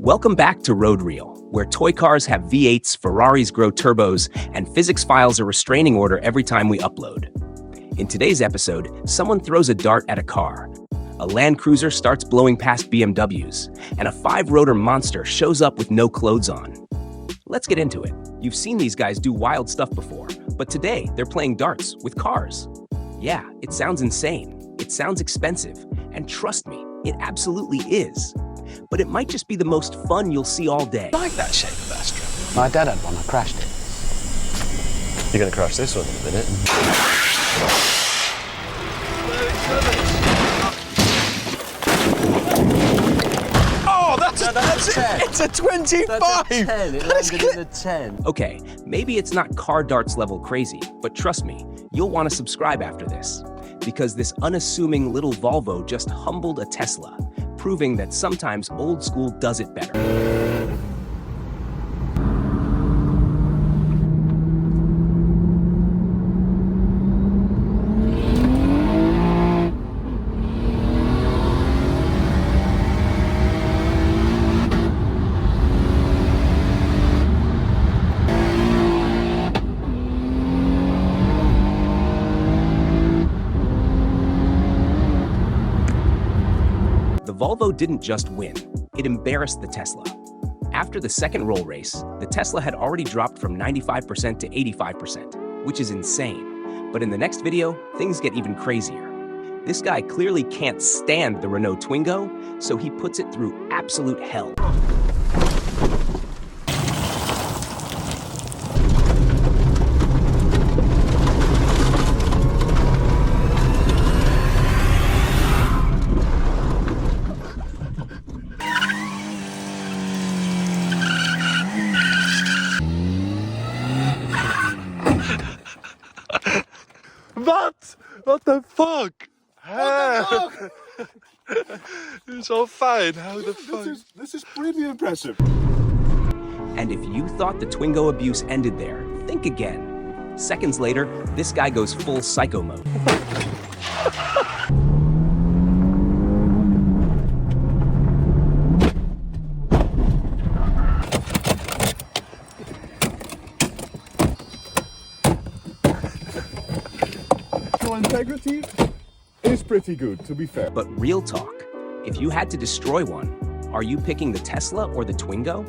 Welcome back to Road Reel, where toy cars have V8s, Ferraris grow turbos, and physics files a restraining order every time we upload. In today's episode, someone throws a dart at a car, a Land Cruiser starts blowing past BMWs, and a five-rotor monster shows up with no clothes on. Let's get into it. You've seen these guys do wild stuff before, but today they're playing darts with cars. Yeah, it sounds insane, it sounds expensive, and trust me, it absolutely is. But it might just be the most fun you'll see all day. I like that shape of Astra. My dad had one, I crashed it. You're going to crash this one in a minute. Oh, that's a 10. It's a 25. That's a 10. It landed in a 10. Okay, maybe it's not car darts level crazy, but trust me, you'll want to subscribe after this. Because this unassuming little Volvo just humbled a Tesla, proving that sometimes old school does it better. The Volvo didn't just win, it embarrassed the Tesla. After the second roll race, the Tesla had already dropped from 95% to 85%, which is insane. But in the next video, things get even crazier. This guy clearly can't stand the Renault Twingo, so he puts it through absolute hell. What the fuck? It's all fine. How the fuck? This is pretty impressive. And if you thought the Twingo abuse ended there, think again. Seconds later, this guy goes full psycho mode. Integrity is pretty good, to be fair. But real talk, if you had to destroy one, are you picking the Tesla or the Twingo?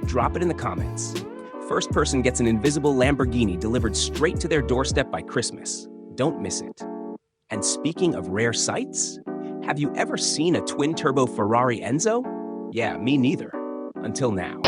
Drop it in the comments. First person gets an invisible Lamborghini delivered straight to their doorstep by Christmas. Don't miss it. And speaking of rare sights, have you ever seen a twin-turbo Ferrari Enzo? Yeah, me neither. Until now.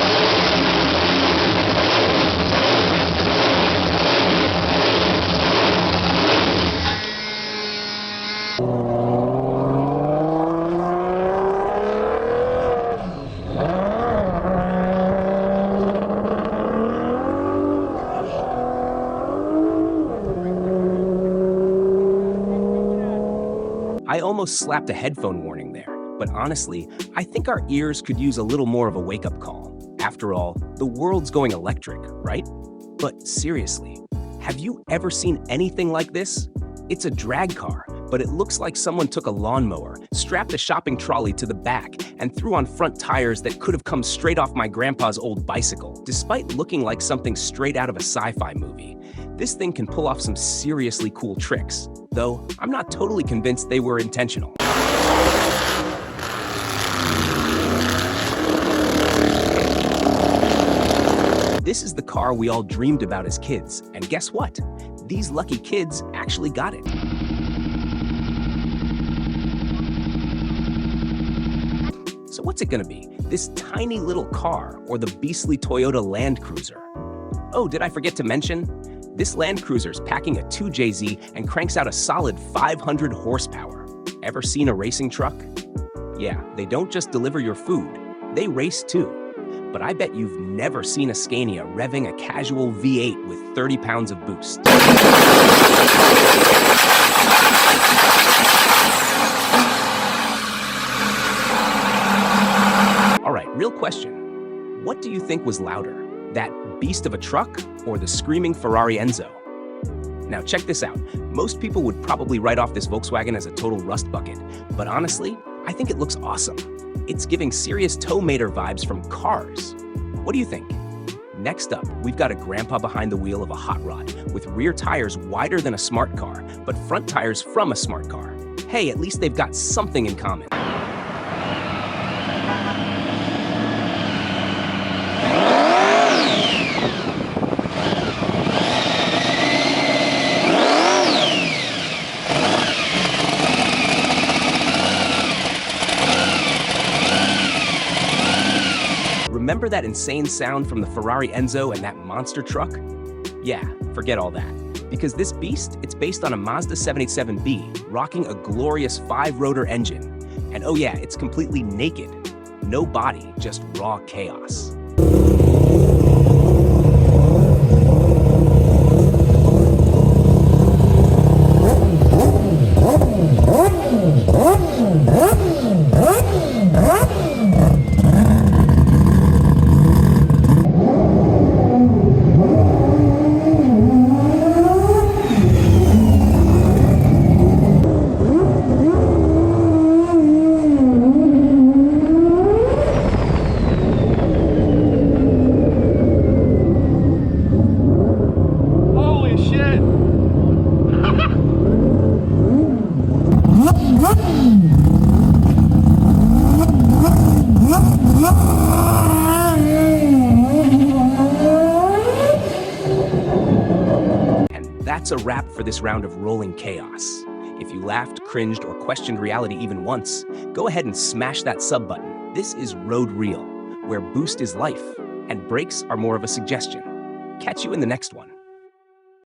I almost slapped a headphone warning there, but honestly, I think our ears could use a little more of a wake-up call. After all, the world's going electric, right? But seriously, have you ever seen anything like this? It's a drag car, but it looks like someone took a lawnmower, strapped a shopping trolley to the back, and threw on front tires that could have come straight off my grandpa's old bicycle. Despite looking like something straight out of a sci-fi movie, this thing can pull off some seriously cool tricks, though I'm not totally convinced they were intentional. This is the car we all dreamed about as kids, and guess what? These lucky kids actually got it. So what's it gonna be? This tiny little car or the beastly Toyota Land Cruiser? Oh, did I forget to mention? This Land Cruiser's packing a 2JZ and cranks out a solid 500 horsepower. Ever seen a racing truck? Yeah, they don't just deliver your food, they race too. But I bet you've never seen a Scania revving a casual V8 with 30 pounds of boost. All right, real question. What do you think was louder? That beast of a truck or the screaming Ferrari Enzo? Now check this out. Most people would probably write off this Volkswagen as a total rust bucket, but honestly, I think it looks awesome. It's giving serious tow mater vibes from Cars. What do you think? Next up, we've got a grandpa behind the wheel of a hot rod with rear tires wider than a smart car, but front tires from a smart car. Hey, at least they've got something in common. Remember that insane sound from the Ferrari Enzo and that monster truck? Yeah, forget all that. Because this beast, it's based on a Mazda 787B, rocking a glorious five-rotor engine. And oh yeah, it's completely naked. No body, just raw chaos. Holy shit! And that's a wrap for this round of rolling chaos. If you laughed, cringed, or questioned reality even once, go ahead and smash that sub button. This is Road Real, where boost is life, and brakes are more of a suggestion. Catch you in the next one.